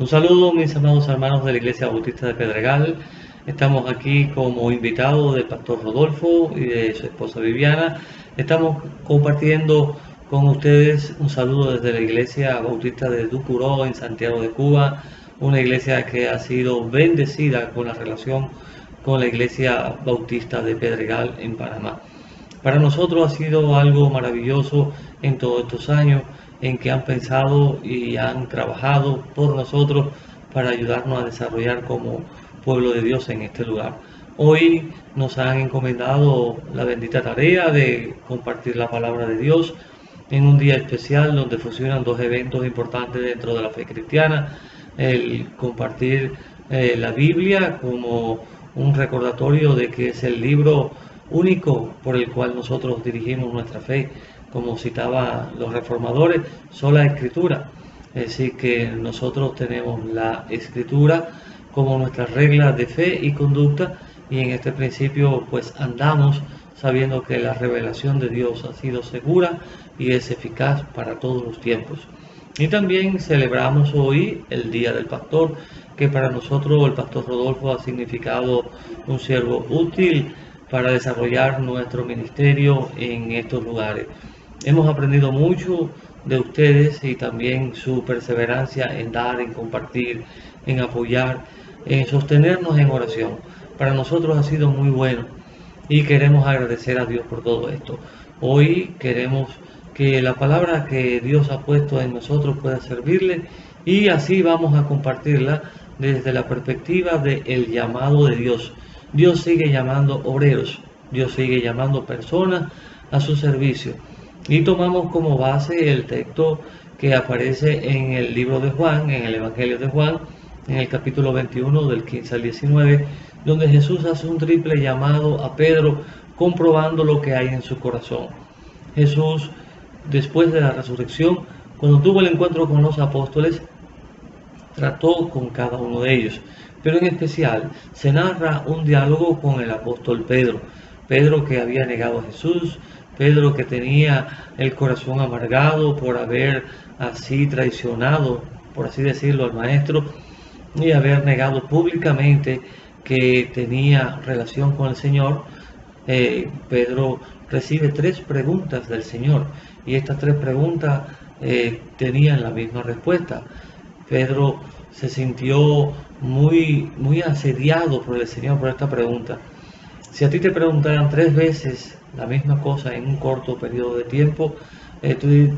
Un saludo, mis amados hermanos de la Iglesia Bautista de Pedregal. Estamos aquí como invitados del pastor Rodolfo y de su esposa Viviana. Estamos compartiendo con ustedes un saludo desde la Iglesia Bautista de Ducuró en Santiago de Cuba, una iglesia que ha sido bendecida con la relación con la Iglesia Bautista de Pedregal en Panamá. Para nosotros ha sido algo maravilloso en todos estos años en que han pensado y han trabajado por nosotros para ayudarnos a desarrollar como pueblo de Dios en este lugar. Hoy nos han encomendado la bendita tarea de compartir la palabra de Dios en un día especial donde fusionan dos eventos importantes dentro de la fe cristiana: el compartir la Biblia como un recordatorio de que es el libro único por el cual nosotros dirigimos nuestra fe, como citaban los reformadores, sola escritura. Es decir, que nosotros tenemos la escritura como nuestra regla de fe y conducta, y en este principio pues andamos sabiendo que la revelación de Dios ha sido segura y es eficaz para todos los tiempos. Y también celebramos hoy el Día del Pastor, que para nosotros el pastor Rodolfo ha significado un siervo útil para desarrollar nuestro ministerio en estos lugares. Hemos aprendido mucho de ustedes y también su perseverancia en dar, en compartir, en apoyar, en sostenernos en oración. Para nosotros ha sido muy bueno y queremos agradecer a Dios por todo esto. Hoy queremos que la palabra que Dios ha puesto en nosotros pueda servirle, y así vamos a compartirla desde la perspectiva del llamado de Dios. Dios sigue llamando obreros, Dios sigue llamando personas a su servicio. Y tomamos como base el texto que aparece en el libro de Juan, en el Evangelio de Juan, en el capítulo 21 del 15 al 19, donde Jesús hace un triple llamado a Pedro, comprobando lo que hay en su corazón. Jesús, después de la resurrección, cuando tuvo el encuentro con los apóstoles, trató con cada uno de ellos, pero en especial se narra un diálogo con el apóstol Pedro. Pedro, que había negado a Jesús, Pedro, que tenía el corazón amargado por haber así traicionado, por así decirlo, al maestro, y haber negado públicamente que tenía relación con el Señor. Pedro recibe tres preguntas del Señor, y estas tres preguntas tenían la misma respuesta. Pedro se sintió muy asediado por el Señor por esta pregunta. Si a ti te preguntaran tres veces la misma cosa en un corto periodo de tiempo,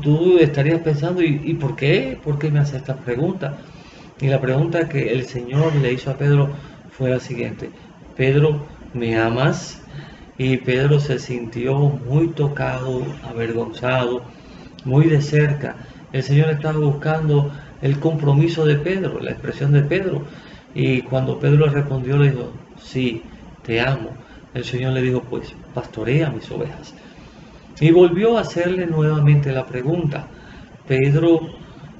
tú estarías pensando, ¿y por qué? ¿Por qué me hace esta pregunta? Y la pregunta que el Señor le hizo a Pedro fue la siguiente: Pedro, ¿me amas? Y Pedro se sintió muy tocado, avergonzado, muy de cerca. El Señor estaba buscando el compromiso de Pedro, la expresión de Pedro. Y cuando Pedro le respondió, le dijo: sí, te amo. El Señor le dijo: pues pastorea mis ovejas. Y volvió a hacerle nuevamente la pregunta: Pedro,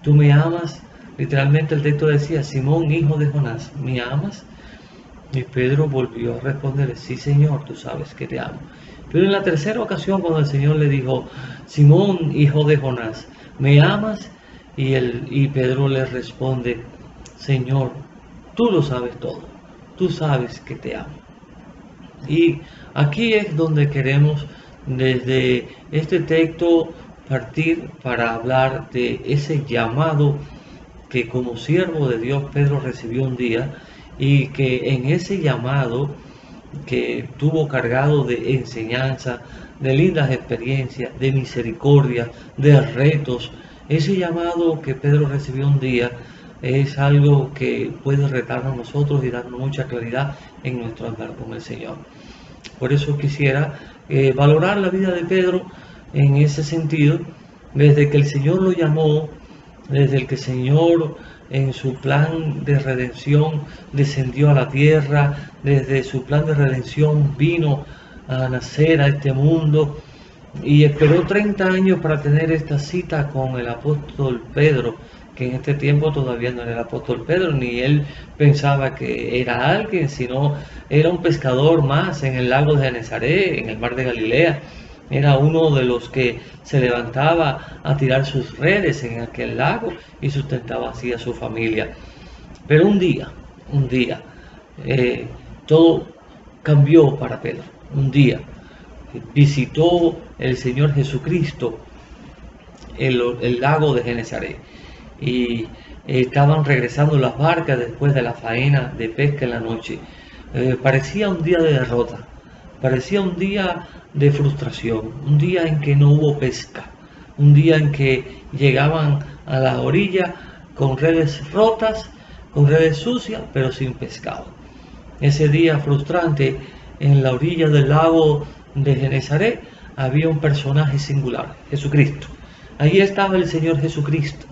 ¿tú me amas? Literalmente el texto decía: Simón, hijo de Jonás, ¿me amas? Y Pedro volvió a responderle: sí, Señor, tú sabes que te amo. Pero en la tercera ocasión, cuando el Señor le dijo: Simón, hijo de Jonás, ¿me amas? Y Pedro le responde: Señor, tú lo sabes todo, tú sabes que te amo. Y aquí es donde queremos desde este texto partir para hablar de ese llamado que como siervo de Dios Pedro recibió un día, y que en ese llamado que tuvo cargado de enseñanza, de lindas experiencias, de misericordia, de retos, ese llamado que Pedro recibió un día es algo que puede retarnos a nosotros y darnos mucha claridad en nuestro andar con el Señor. Por eso quisiera valorar la vida de Pedro en ese sentido, desde que el Señor lo llamó, desde el que el Señor en su plan de redención descendió a la tierra, desde su plan de redención vino a nacer a este mundo y esperó 30 años para tener esta cita con el apóstol Pedro, que en este tiempo todavía no era el apóstol Pedro, ni él pensaba que era alguien, sino era un pescador más en el lago de Genesaret, en el mar de Galilea. Era uno de los que se levantaba a tirar sus redes en aquel lago y sustentaba así a su familia. Pero un día, eh, todo cambió para Pedro. Un día visitó el Señor Jesucristo el lago de Genesaret y estaban regresando las barcas después de la faena de pesca en la noche. Parecía un día de derrota, parecía un día de frustración, un día en que no hubo pesca, un día en que llegaban a la orilla con redes rotas, con redes sucias, pero sin pescado. Ese día frustrante, en la orilla del lago de Genesaret había un personaje singular, Jesucristo. Allí estaba el Señor Jesucristo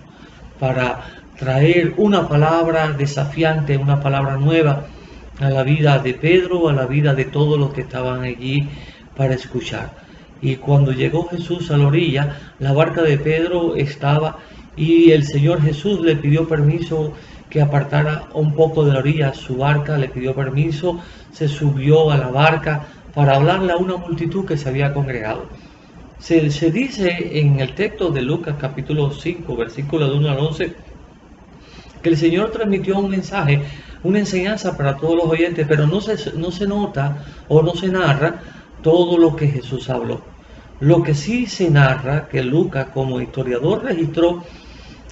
para traer una palabra desafiante, una palabra nueva a la vida de Pedro, a la vida de todos los que estaban allí para escuchar. Y cuando llegó Jesús a la orilla, la barca de Pedro estaba y el Señor Jesús le pidió permiso que apartara un poco de la orilla su barca, le pidió permiso, se subió a la barca para hablarle a una multitud que se había congregado. Se dice en el texto de Lucas capítulo 5, versículos de 1 al 11, que el Señor transmitió un mensaje, una enseñanza para todos los oyentes, pero no se nota o no se narra todo lo que Jesús habló. Lo que sí se narra, que Lucas como historiador registró,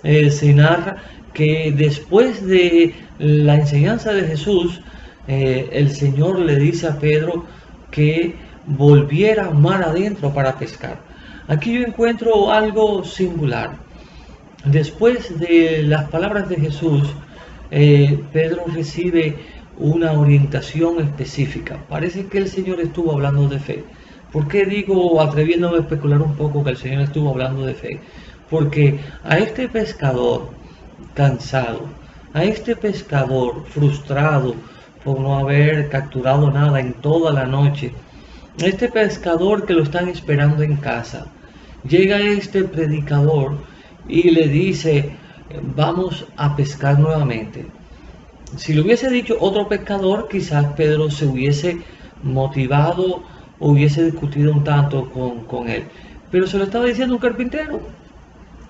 se narra que después de la enseñanza de Jesús, el Señor le dice a Pedro que volviera mar adentro para pescar. Aquí yo encuentro algo singular. Después de las palabras de Jesús, Pedro recibe una orientación específica. Parece que el Señor estuvo hablando de fe. ¿Por qué digo, atreviéndome a especular un poco, que el Señor estuvo hablando de fe? Porque a este pescador cansado, a este pescador frustrado por no haber capturado nada en toda la noche, a este pescador que lo están esperando en casa, llega este predicador y le dice, vamos a pescar nuevamente. Si lo hubiese dicho otro pescador, quizás Pedro se hubiese motivado o hubiese discutido un tanto con él. Pero se lo estaba diciendo un carpintero,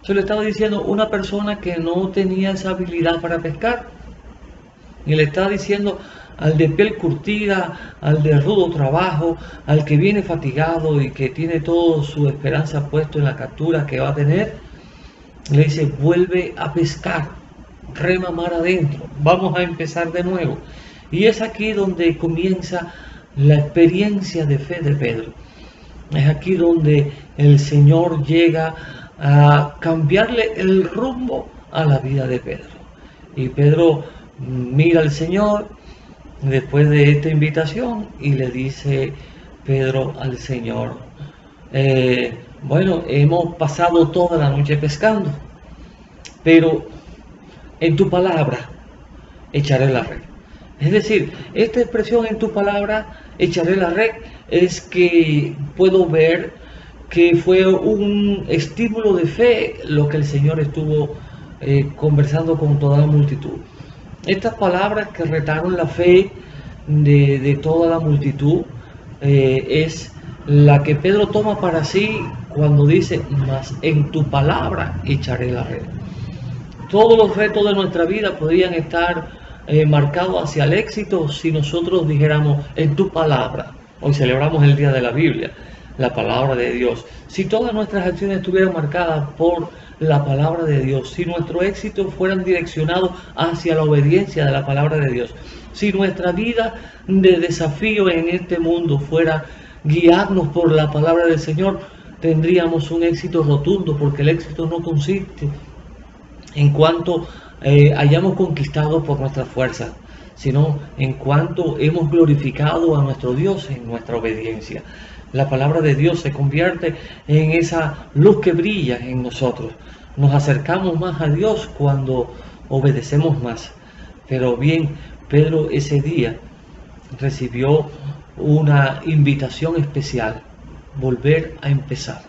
se lo estaba diciendo una persona que no tenía esa habilidad para pescar. Y le estaba diciendo al de piel curtida, al de rudo trabajo, al que viene fatigado y que tiene toda su esperanza puesto en la captura que va a tener, le dice, vuelve a pescar, rema mar adentro, vamos a empezar de nuevo. Y es aquí donde comienza la experiencia de fe de Pedro. Es aquí donde el Señor llega a cambiarle el rumbo a la vida de Pedro. Y Pedro mira al Señor después de esta invitación y le dice Pedro al Señor, bueno, hemos pasado toda la noche pescando, pero en tu palabra echaré la red. Es decir, esta expresión en tu palabra echaré la red es que puedo ver que fue un estímulo de fe lo que el Señor estuvo conversando con toda la multitud. Estas palabras que retaron la fe de toda la multitud es la que Pedro toma para sí cuando dice, mas en tu palabra echaré la red. Todos los retos de nuestra vida podrían estar marcados hacia el éxito si nosotros dijéramos en tu palabra. Hoy celebramos el Día de la Biblia, la palabra de Dios. Si todas nuestras acciones estuvieran marcadas por la palabra de Dios, si nuestro éxito fueran direccionados hacia la obediencia de la palabra de Dios, si nuestra vida de desafío en este mundo fuera guiarnos por la palabra del Señor, tendríamos un éxito rotundo, porque el éxito no consiste en cuanto hayamos conquistado por nuestra fuerza, sino en cuanto hemos glorificado a nuestro Dios en nuestra obediencia. La palabra de Dios se convierte en esa luz que brilla en nosotros. Nos acercamos más a Dios cuando obedecemos más. Pero bien, Pedro ese día recibió una invitación especial, volver a empezar.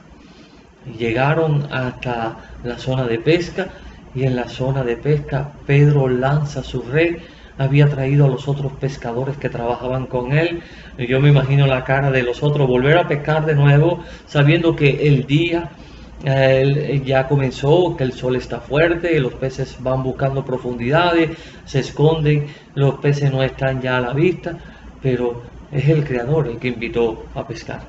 Llegaron hasta la zona de pesca y en la zona de pesca Pedro lanza su red. Había traído a los otros pescadores que trabajaban con él. Yo me imagino la cara de los otros, volver a pescar de nuevo, sabiendo que el día Ya comenzó que el sol está fuerte, los peces van buscando profundidades, se esconden, los peces no están ya a la vista, pero es el Creador el que invitó a pescar.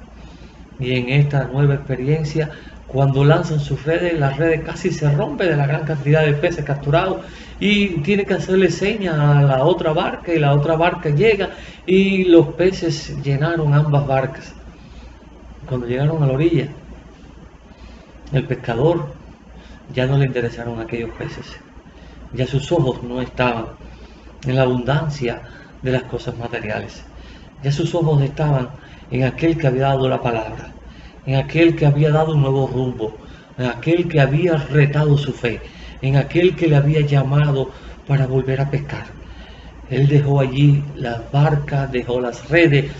Y en esta nueva experiencia, cuando lanzan sus redes, las redes casi se rompen de la gran cantidad de peces capturados y tiene que hacerle seña a la otra barca y la otra barca llega y los peces llenaron ambas barcas. Cuando llegaron a la orilla, el pescador ya no le interesaron aquellos peces, ya sus ojos no estaban en la abundancia de las cosas materiales, ya sus ojos estaban en aquel que había dado la palabra, en aquel que había dado un nuevo rumbo, en aquel que había retado su fe, en aquel que le había llamado para volver a pescar. Él dejó allí las barcas, dejó las redes,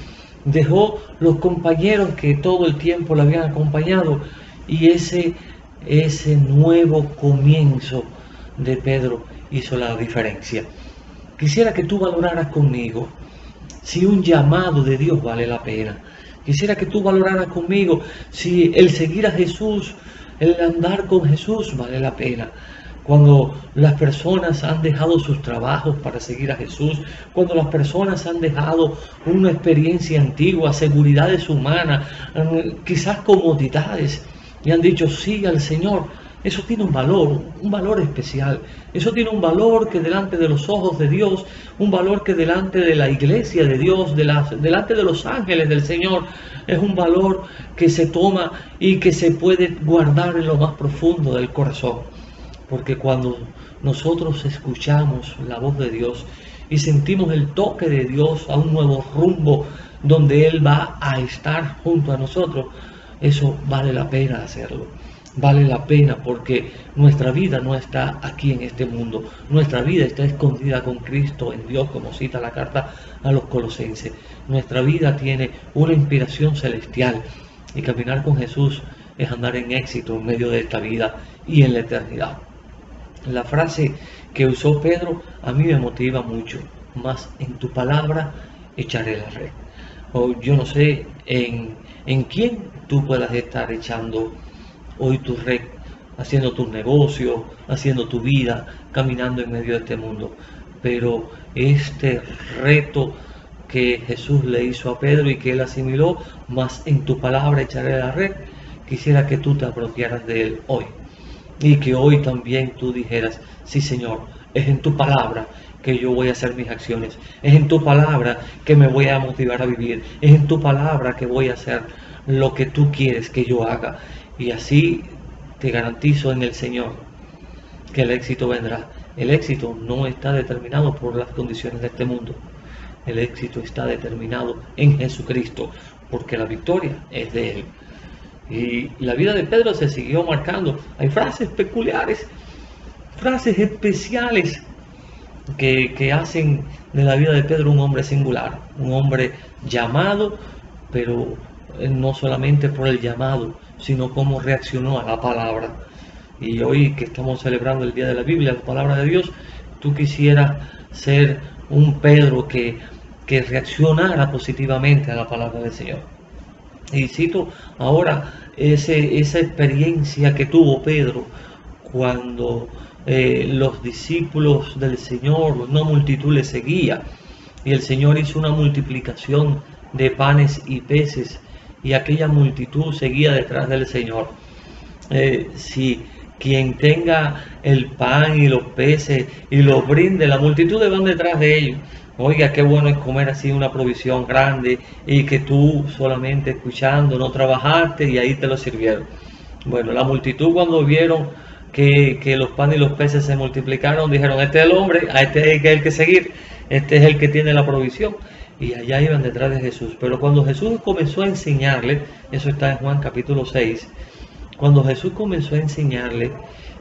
dejó los compañeros que todo el tiempo le habían acompañado, y ese nuevo comienzo de Pedro hizo la diferencia. Quisiera que tú valoraras conmigo si un llamado de Dios vale la pena. Quisiera que tú valoraras conmigo si el seguir a Jesús, el andar con Jesús vale la pena. Cuando las personas han dejado sus trabajos para seguir a Jesús, cuando las personas han dejado una experiencia antigua, seguridades humanas, quizás comodidades, y han dicho sí al Señor, eso tiene un valor especial. Eso tiene un valor que delante de los ojos de Dios, un valor que delante de la iglesia de Dios, delante de los ángeles del Señor, es un valor que se toma y que se puede guardar en lo más profundo del corazón. Porque cuando nosotros escuchamos la voz de Dios y sentimos el toque de Dios a un nuevo rumbo donde Él va a estar junto a nosotros, eso vale la pena hacerlo. Vale la pena porque nuestra vida no está aquí en este mundo. Nuestra vida está escondida con Cristo en Dios, como cita la carta a los Colosenses. Nuestra vida tiene una inspiración celestial y caminar con Jesús es andar en éxito en medio de esta vida y en la eternidad. La frase que usó Pedro a mí me motiva mucho. Más en tu palabra echaré la red. O yo no sé en quién tú puedas estar echando hoy tu red, haciendo tus negocios, haciendo tu vida, caminando en medio de este mundo. Pero este reto que Jesús le hizo a Pedro y que él asimiló, más en tu palabra echaré la red, quisiera que tú te apropiaras de él hoy. Y que hoy también tú dijeras, sí Señor, es en tu palabra que yo voy a hacer mis acciones. Es en tu palabra que me voy a motivar a vivir. Es en tu palabra que voy a hacer lo que tú quieres que yo haga. Y así te garantizo en el Señor que el éxito vendrá. El éxito no está determinado por las condiciones de este mundo. El éxito está determinado en Jesucristo, porque la victoria es de Él. Y la vida de Pedro se siguió marcando. Hay frases peculiares, frases especiales que hacen de la vida de Pedro un hombre singular, un hombre llamado, pero no solamente por el llamado, sino cómo reaccionó a la palabra. Y hoy que estamos celebrando el Día de la Biblia, la palabra de Dios, tú quisieras ser un Pedro que reaccionara positivamente a la palabra del Señor. Y cito ahora esa experiencia que tuvo Pedro cuando los discípulos del Señor, una multitud le seguía, y el Señor hizo una multiplicación de panes y peces, y aquella multitud seguía detrás del Señor. Si quien tenga el pan y los peces y los brinde, la multitud van detrás de ellos. Oiga, qué bueno es comer así una provisión grande y que tú solamente escuchando, no trabajaste y ahí te lo sirvieron. Bueno, la multitud cuando vieron que los panes y los peces se multiplicaron, dijeron, este es el hombre, a este es el que seguir, este es el que tiene la provisión. Y allá iban detrás de Jesús. Pero cuando Jesús comenzó a enseñarle, eso está en Juan capítulo 6, cuando Jesús comenzó a enseñarle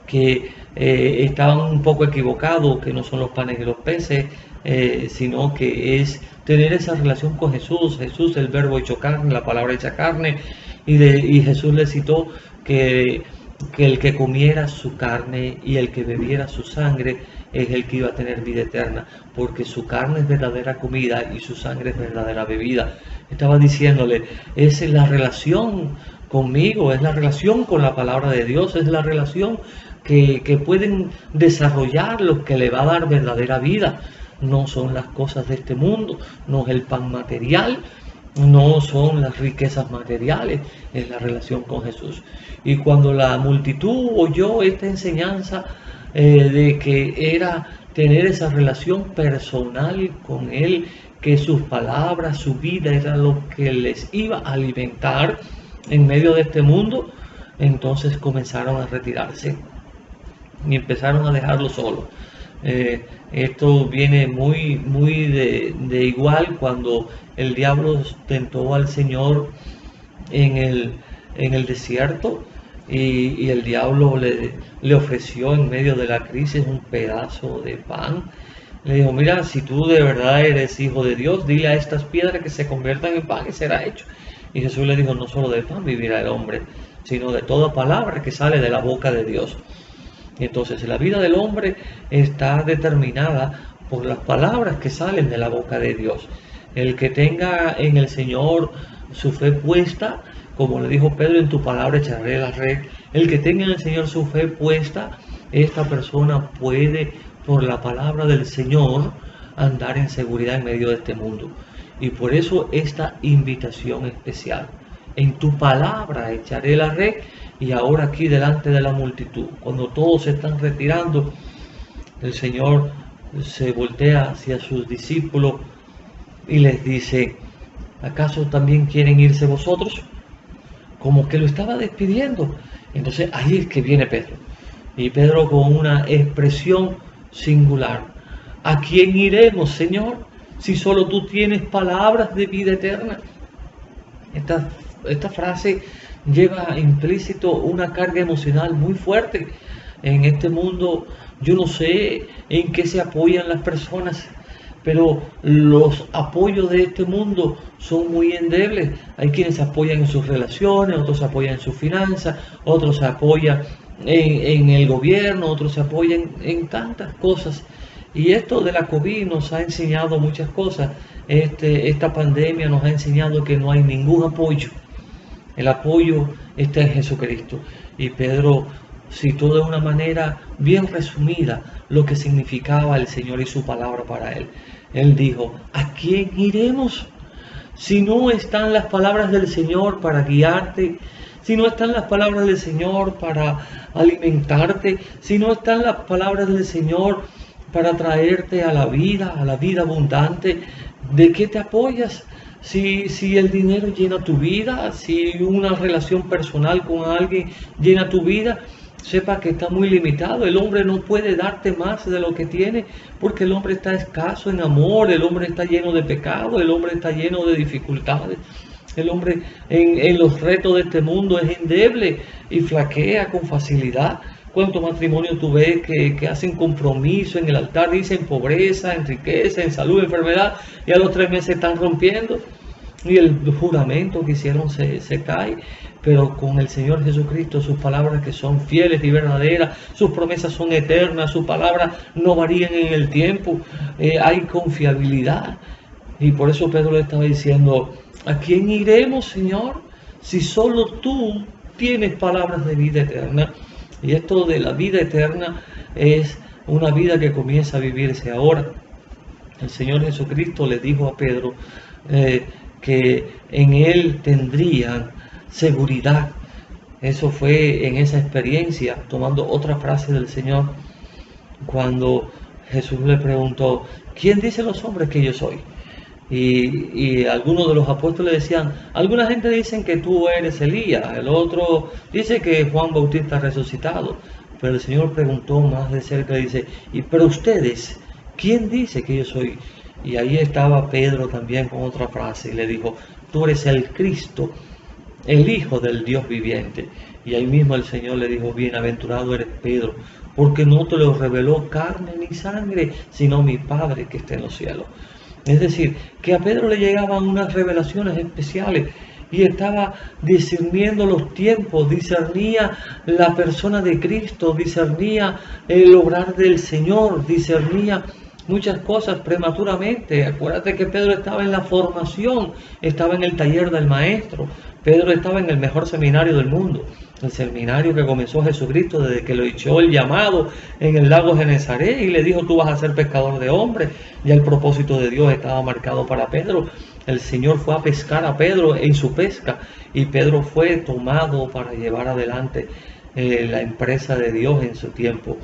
que estaban un poco equivocados, que no son los panes y los peces, sino que es tener esa relación con Jesús, Jesús el verbo hecho carne, la palabra hecha carne, y Jesús le citó que el que comiera su carne y el que bebiera su sangre es el que iba a tener vida eterna, porque su carne es verdadera comida y su sangre es verdadera bebida. Estaba diciéndole, es la relación conmigo, es la relación con la palabra de Dios, es la relación que pueden desarrollar los que le va a dar verdadera vida. No son las cosas de este mundo, no es el pan material, no son las riquezas materiales, es la relación con Jesús. Y cuando la multitud oyó esta enseñanza de que era tener esa relación personal con Él, que sus palabras, su vida era lo que les iba a alimentar en medio de este mundo, entonces comenzaron a retirarse y empezaron a dejarlo solo. Esto viene muy de igual cuando el diablo tentó al Señor en el desierto y el diablo le ofreció en medio de la crisis un pedazo de pan. Le dijo, mira, si tú de verdad eres hijo de Dios, dile a estas piedras que se conviertan en pan y será hecho. Y Jesús le dijo, no solo de pan vivirá el hombre, sino de toda palabra que sale de la boca de Dios. Y entonces la vida del hombre está determinada por las palabras que salen de la boca de Dios. El que tenga en el Señor su fe puesta, como le dijo Pedro, en tu palabra echaré la red. El que tenga en el Señor su fe puesta, esta persona puede, por la palabra del Señor, andar en seguridad en medio de este mundo. Y por eso esta invitación especial. En tu palabra echaré la red. Y ahora aquí delante de la multitud, cuando todos se están retirando, el Señor se voltea hacia sus discípulos y les dice, ¿acaso también quieren irse vosotros? Como que lo estaba despidiendo. Entonces ahí es que viene Pedro. Y Pedro con una expresión singular. ¿A quién iremos, Señor? Si solo tú tienes palabras de vida eterna. Esta frase lleva implícito una carga emocional muy fuerte. En este mundo yo no sé en qué se apoyan las personas, pero los apoyos de este mundo son muy endebles. Hay quienes se apoyan en sus relaciones, otros se apoyan en sus finanzas, otros se apoyan en el gobierno, otros se apoyan en tantas cosas. Y esto de la COVID nos ha enseñado muchas cosas. Esta pandemia nos ha enseñado que no hay ningún apoyo. El apoyo está en Jesucristo. Y Pedro citó de una manera bien resumida lo que significaba el Señor y su palabra para él. Él dijo, ¿a quién iremos? Si no están las palabras del Señor para guiarte, si no están las palabras del Señor para alimentarte, si no están las palabras del Señor para traerte a la vida abundante, ¿de qué te apoyas? Si el dinero llena tu vida, si una relación personal con alguien llena tu vida, sepa que está muy limitado. El hombre no puede darte más de lo que tiene, porque el hombre está escaso en amor, el hombre está lleno de pecado, el hombre está lleno de dificultades. El hombre en los retos de este mundo es endeble y flaquea con facilidad. ¿Cuántos matrimonios tú ves que hacen compromiso en el altar? Dicen pobreza, en riqueza, en salud, enfermedad, y a los 3 meses están rompiendo. Y el juramento que hicieron se cae. Pero con el Señor Jesucristo, sus palabras que son fieles y verdaderas, sus promesas son eternas, sus palabras no varían en el tiempo, hay confiabilidad. Y por eso Pedro le estaba diciendo, ¿a quién iremos, Señor? Si solo tú tienes palabras de vida eterna. Y esto de la vida eterna es una vida que comienza a vivirse ahora. El Señor Jesucristo le dijo a Pedro que en Él tendrían seguridad. Eso fue en esa experiencia, tomando otra frase del Señor, cuando Jesús le preguntó, ¿quién dicen los hombres que yo soy? Y algunos de los apóstoles decían, alguna gente dicen que tú eres Elías, el otro dice que Juan Bautista ha resucitado. Pero el Señor preguntó más de cerca y dice, pero ustedes, ¿quién dice que yo soy? Y ahí estaba Pedro también con otra frase y le dijo, tú eres el Cristo, el Hijo del Dios viviente. Y ahí mismo el Señor le dijo, bienaventurado eres Pedro, porque no te lo reveló carne ni sangre, sino mi Padre que está en los cielos. Es decir, que a Pedro le llegaban unas revelaciones especiales y estaba discerniendo los tiempos, discernía la persona de Cristo, discernía el obrar del Señor, discernía muchas cosas prematuramente. Acuérdate que Pedro estaba en la formación, estaba en el taller del maestro. Pedro estaba en el mejor seminario del mundo, el seminario que comenzó Jesucristo desde que lo echó el llamado en el lago Genesaret y le dijo: tú vas a ser pescador de hombres. Ya el propósito de Dios estaba marcado para Pedro. El Señor fue a pescar a Pedro en su pesca y Pedro fue tomado para llevar adelante la empresa de Dios en su tiempo.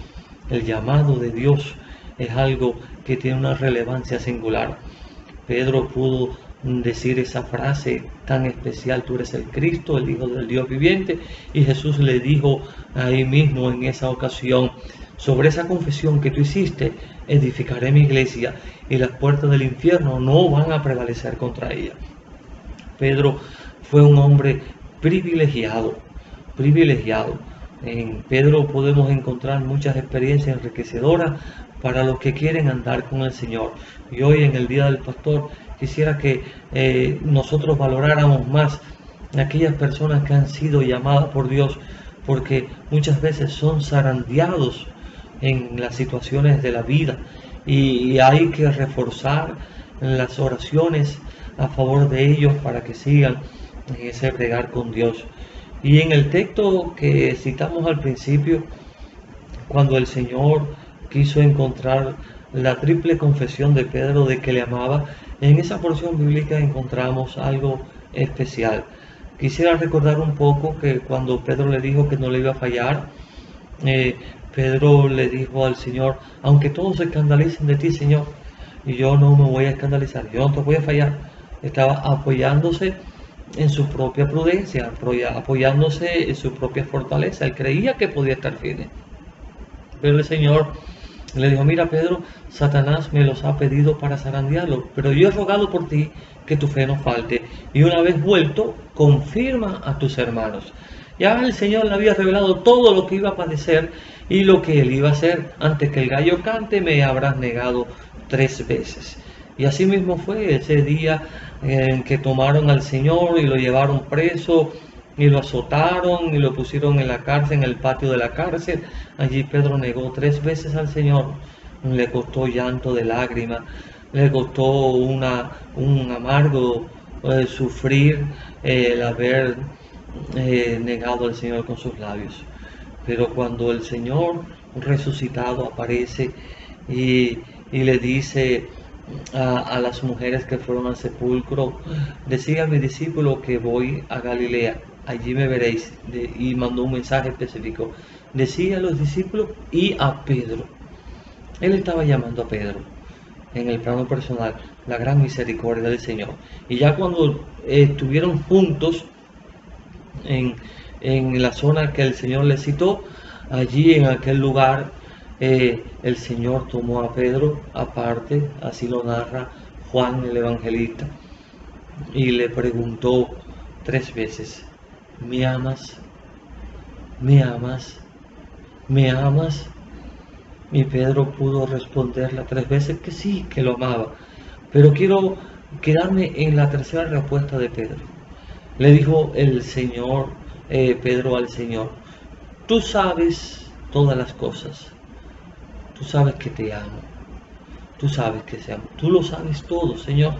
El llamado de Dios es algo que tiene una relevancia singular. Pedro pudo decir esa frase tan especial: tú eres el Cristo, el Hijo del Dios viviente, y Jesús le dijo ahí mismo en esa ocasión: sobre esa confesión que tú hiciste, edificaré mi iglesia y las puertas del infierno no van a prevalecer contra ella. Pedro fue un hombre privilegiado. En Pedro podemos encontrar muchas experiencias enriquecedoras para los que quieren andar con el Señor. Y hoy, en el Día del Pastor, quisiera que nosotros valoráramos más a aquellas personas que han sido llamadas por Dios, porque muchas veces son zarandeados en las situaciones de la vida y hay que reforzar las oraciones a favor de ellos para que sigan en ese bregar con Dios. Y en el texto que citamos al principio, cuando el Señor quiso encontrar la triple confesión de Pedro de que le amaba, en esa porción bíblica encontramos algo especial. Quisiera recordar un poco que cuando Pedro le dijo que no le iba a fallar, Pedro le dijo al Señor: aunque todos se escandalicen de ti, Señor, y yo no me voy a escandalizar, yo no te voy a fallar. Estaba apoyándose en su propia prudencia, apoyándose en su propia fortaleza. Él creía que podía estar firme. Pero el Señor le dijo: mira, Pedro, Satanás me los ha pedido para zarandearlo, pero yo he rogado por ti que tu fe no falte, y una vez vuelto, confirma a tus hermanos. Ya el Señor le había revelado todo lo que iba a padecer y lo que él iba a hacer. Antes que el gallo cante, me habrás negado 3 veces. Y así mismo fue ese día en que tomaron al Señor y lo llevaron preso y lo azotaron y lo pusieron en la cárcel, en el patio de la cárcel. Allí Pedro negó 3 veces al Señor. Le costó llanto de lágrimas, le costó un amargo sufrir el haber negado al Señor con sus labios. Pero cuando el Señor resucitado aparece y le dice a las mujeres que fueron al sepulcro: decía a mi discípulo que voy a Galilea, allí me veréis, y mandó un mensaje específico, decía a los discípulos y a Pedro. Él estaba llamando a Pedro en el plano personal, la gran misericordia del Señor. Y ya cuando estuvieron juntos en la zona que el Señor les citó, allí en aquel lugar, el Señor tomó a Pedro aparte, así lo narra Juan el Evangelista, y le preguntó 3 veces: ¿me amas? ¿me amas? ¿me amas? Y Pedro pudo responderle 3 veces que sí, que lo amaba. Pero quiero quedarme en la tercera respuesta de Pedro. Le dijo el Señor, Pedro al Señor: tú sabes todas las cosas, tú sabes que te amo, tú sabes que te amo, tú lo sabes todo, Señor,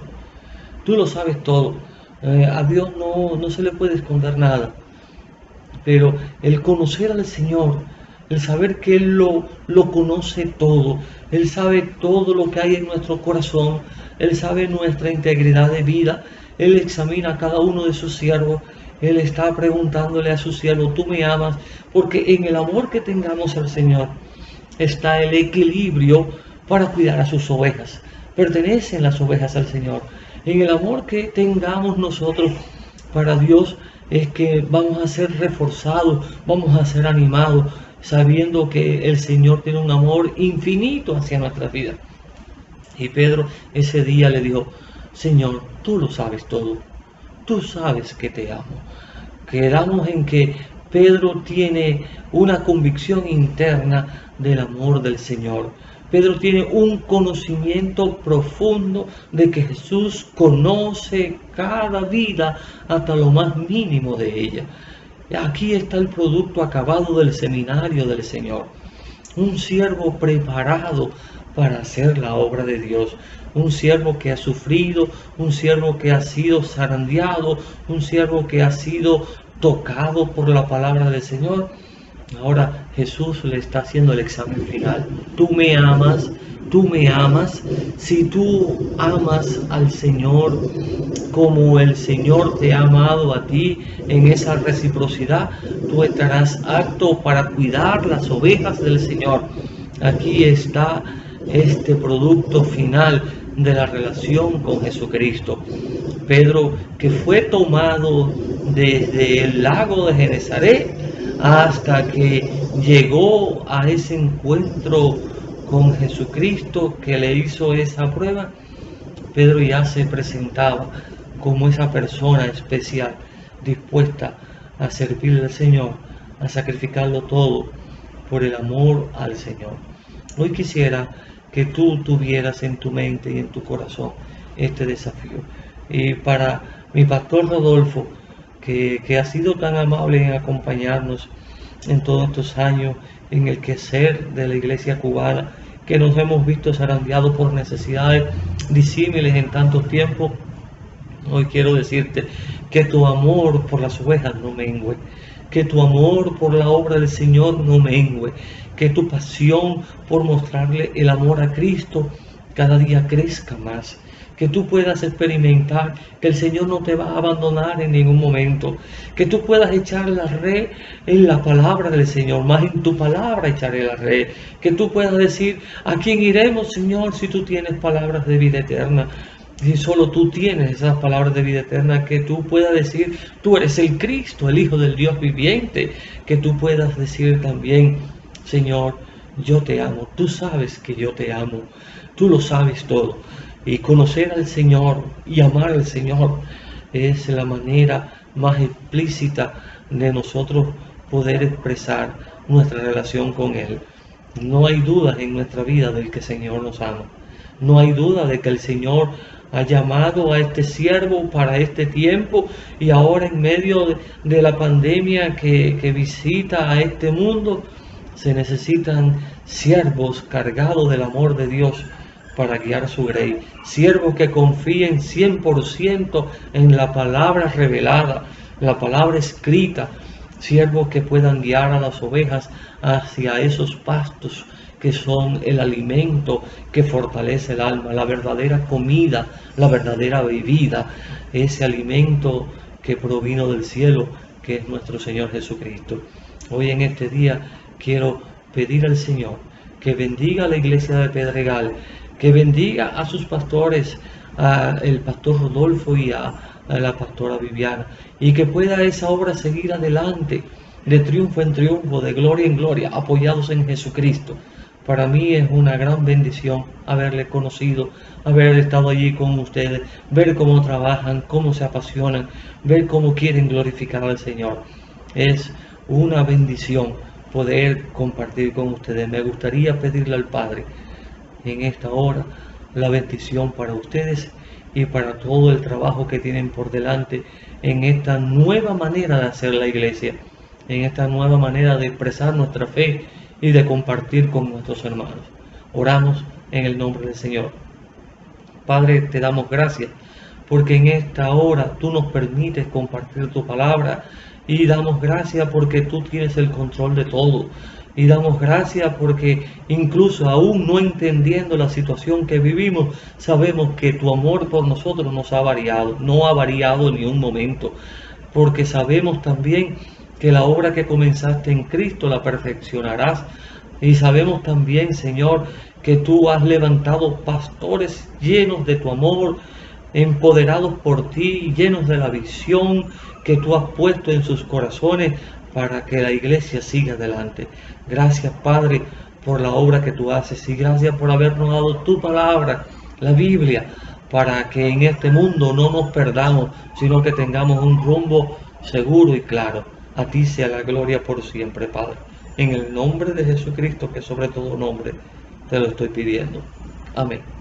tú lo sabes todo. A Dios no se le puede esconder nada, pero el conocer al Señor, el saber que Él lo conoce todo, Él sabe todo lo que hay en nuestro corazón, Él sabe nuestra integridad de vida, Él examina a cada uno de sus siervos. Él está preguntándole a su siervo: tú me amas, porque en el amor que tengamos al Señor está el equilibrio para cuidar a sus ovejas. Pertenecen las ovejas al Señor. En el amor que tengamos nosotros para Dios es que vamos a ser reforzados, vamos a ser animados, sabiendo que el Señor tiene un amor infinito hacia nuestras vidas. Y Pedro ese día le dijo: Señor, tú lo sabes todo, tú sabes que te amo. Quedamos en que Pedro tiene una convicción interna del amor del Señor. Pedro tiene un conocimiento profundo de que Jesús conoce cada vida hasta lo más mínimo de ella. Aquí está el producto acabado del seminario del Señor. Un siervo preparado para hacer la obra de Dios. Un siervo que ha sufrido, un siervo que ha sido zarandeado, un siervo que ha sido tocado por la palabra del Señor. Ahora Jesús le está haciendo el examen final. Tú me amas, tú me amas. Si tú amas al Señor como el Señor te ha amado a ti, en esa reciprocidad, tú estarás apto para cuidar las ovejas del Señor. Aquí está este producto final de la relación con Jesucristo. Pedro, que fue tomado desde el lago de Genesaret hasta que llegó a ese encuentro con Jesucristo que le hizo esa prueba, Pedro ya se presentaba como esa persona especial, dispuesta a servirle al Señor, a sacrificarlo todo por el amor al Señor. Hoy quisiera que tú tuvieras en tu mente y en tu corazón este desafío. Y para mi pastor Rodolfo, que ha sido tan amable en acompañarnos en todos estos años en el quehacer de la iglesia cubana, que nos hemos visto zarandeados por necesidades disímiles en tantos tiempos, hoy quiero decirte que tu amor por las ovejas no mengue, que tu amor por la obra del Señor no mengue, que tu pasión por mostrarle el amor a Cristo cada día crezca más, que tú puedas experimentar que el Señor no te va a abandonar en ningún momento, que tú puedas echar la red en la palabra del Señor, más en tu palabra echaré la red, que tú puedas decir, ¿a quién iremos, Señor, si tú tienes palabras de vida eterna? Si solo tú tienes esas palabras de vida eterna, que tú puedas decir, tú eres el Cristo, el Hijo del Dios viviente, que tú puedas decir también, Señor, yo te amo, tú sabes que yo te amo, tú lo sabes todo. Y conocer al Señor y amar al Señor es la manera más explícita de nosotros poder expresar nuestra relación con Él. No hay dudas en nuestra vida de que el Señor nos ama. No hay duda de que el Señor ha llamado a este siervo para este tiempo, y ahora en medio de la pandemia que visita a este mundo, se necesitan siervos cargados del amor de Dios para guiar su grey, siervos que confíen 100% en la palabra revelada, la palabra escrita, siervos que puedan guiar a las ovejas hacia esos pastos que son el alimento que fortalece el alma, la verdadera comida, la verdadera bebida, ese alimento que provino del cielo, que es nuestro Señor Jesucristo. Hoy en este día quiero pedir al Señor que bendiga a la iglesia de Pedregal, que bendiga a sus pastores, al pastor Rodolfo y a la pastora Viviana, y que pueda esa obra seguir adelante, de triunfo en triunfo, de gloria en gloria, apoyados en Jesucristo. Para mí es una gran bendición haberle conocido, haber estado allí con ustedes, ver cómo trabajan, cómo se apasionan, ver cómo quieren glorificar al Señor. Es una bendición poder compartir con ustedes. Me gustaría pedirle al Padre en esta hora la bendición para ustedes y para todo el trabajo que tienen por delante en esta nueva manera de hacer la iglesia, en esta nueva manera de expresar nuestra fe y de compartir con nuestros hermanos. Oramos en el nombre del Señor. Padre, te damos gracias porque en esta hora tú nos permites compartir tu palabra, y damos gracias porque tú tienes el control de todo. Y damos gracias porque incluso aún no entendiendo la situación que vivimos, sabemos que tu amor por nosotros nos ha variado, no ha variado ni un momento, porque sabemos también que la obra que comenzaste en Cristo la perfeccionarás. Y sabemos también, Señor, que tú has levantado pastores llenos de tu amor, empoderados por ti, llenos de la visión que tú has puesto en sus corazones para que la iglesia siga adelante. Gracias, Padre, por la obra que tú haces, y gracias por habernos dado tu palabra, la Biblia, para que en este mundo no nos perdamos, sino que tengamos un rumbo seguro y claro. A ti sea la gloria por siempre, Padre. En el nombre de Jesucristo, que sobre todo nombre, te lo estoy pidiendo. Amén.